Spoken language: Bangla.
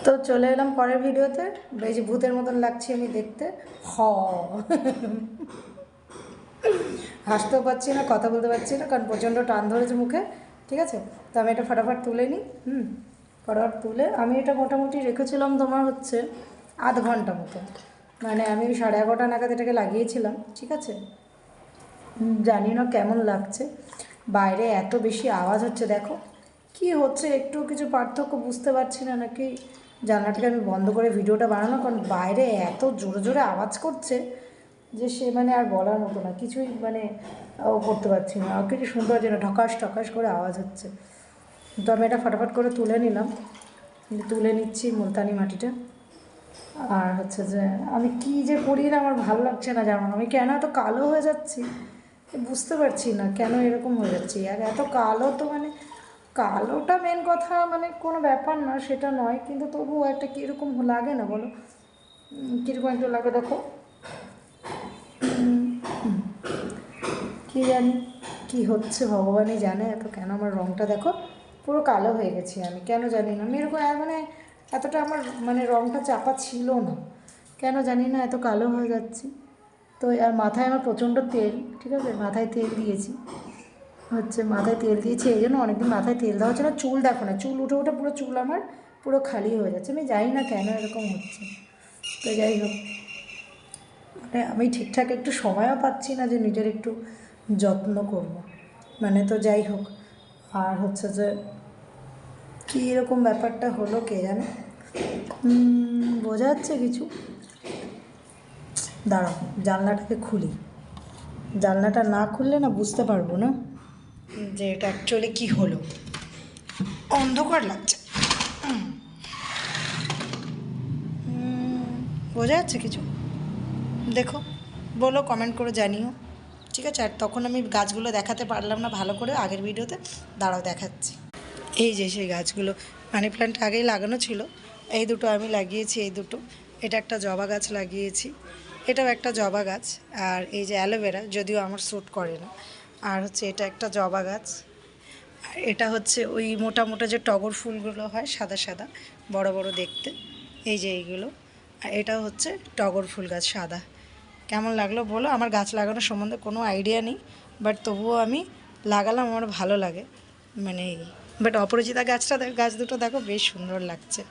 তো চলে এলাম পরের ভিডিওতে। বেশ ভূতের মতন লাগছে আমি দেখতে। হ হাসতেও পারছি না, কথা বলতে পারছি না, কারণ প্রচণ্ড টান ধরেছে মুখে। ঠিক আছে, তো আমি এটা ফটাফট তুলে নিই। ফটাফট তুলে আমি এটা মোটামুটি রেখেছিলাম তোমার হচ্ছে আধ ঘন্টা মতো। মানে আমি 11:30 নাগাদ এটাকে লাগিয়েছিলাম। ঠিক আছে, জানি না কেমন লাগছে। বাইরে এত বেশি আওয়াজ হচ্ছে, দেখো কি হচ্ছে, একটু কিছু পার্থক্য বুঝতে পারছি না, নাকি জানলাটাকে আমি বন্ধ করে ভিডিওটা বানানো, কারণ বাইরে এত জোরে জোরে আওয়াজ করছে যে সে মানে আর বলার মতো না, কিছুই মানে করতে পারছি না, আর কিছু শুনতে পাচ্ছি না, ঢকাস ঢকাস করে আওয়াজ হচ্ছে। তো আমি এটা ফটাফট করে তুলে নিলাম, তুলে নিচ্ছি মুলতানি মাটিটা। আর হচ্ছে যে আমি কি যে করি না, আমার ভালো লাগছে না, জানো আমি কেন এত কালো হয়ে যাচ্ছি বুঝতে পারছি না, কেন এরকম হয়ে যাচ্ছি। আর এত কালো তো মানে কালোটা মেন কথা, মানে কোনো ব্যাপার না সেটা নয়, কিন্তু তবুও একটা কীরকম লাগে না বলো, কীরকম একটু লাগে দেখো। কী জানি কী হচ্ছে, ভগবানই জানে। এত কেন আমার রঙটা দেখো পুরো কালো হয়ে গেছি আমি, কেন জানি না। আমি এরকম মানে এতটা আমার মানে রঙটা চাপা ছিল না, কেন জানি না এত কালো হয়ে যাচ্ছি। তো আর মাথায় আমার প্রচণ্ড তেল, ঠিক আছে, মাথায় তেল দিয়েছি হচ্ছে, মাথায় তেল দিয়েছি এই জন্য অনেকদিন মাথায় তেল দেওয়া হচ্ছে না। চুল দেখো না, চুল উঠে উঠে পুরো চুল আমার পুরো খালি হয়ে যাচ্ছে, আমি জানি না কেন এরকম হচ্ছে। তো যাই হোক, মানে আমি ঠিকঠাক একটু সময়ও পাচ্ছি না যে নিজের একটু যত্ন করব, মানে তো যাই হোক। আর হচ্ছে যে কী এরকম ব্যাপারটা হলো কে জানে, বোঝা যাচ্ছে কিছু। দাঁড়াও জানলাটাকে খুলি, জানলাটা না খুললে না বুঝতে পারবো না যে এটা অ্যাকচুয়ালি কী হলো। অন্ধকার লাগছে, বোঝা যাচ্ছে কিছু? দেখো, বলো, কমেন্ট করে জানিও। ঠিক আছে, আর তখন আমি গাছগুলো দেখাতে পারলাম না ভালো করে আগের ভিডিওতে, দাঁড়াও দেখাচ্ছি। এই যে সেই গাছগুলো, মানি প্ল্যান্ট আগেই লাগানো ছিল, এই দুটো আমি লাগিয়েছি, এই দুটো। এটা একটা জবা গাছ লাগিয়েছি, এটাও একটা জবা গাছ। আর এই যে অ্যালোভেরা, যদিও আমার স্যুট করে না। আর হচ্ছে এটা একটা জবা গাছ। আর এটা হচ্ছে ওই মোটা মোটা যে টগর ফুলগুলো হয়, সাদা সাদা বড় বড় দেখতে, এই যে এইগুলো। আর এটা হচ্ছে টগর ফুল গাছ সাদা। কেমন লাগলো বলো? আমার গাছ লাগানোর সম্বন্ধে কোনো আইডিয়া নেই, বাট তবুও আমি লাগালাম, আমার ভালো লাগে মানে এই। বাট অপরাজিতা গাছটা গাছ দুটো দেখো বেশ সুন্দর লাগছে।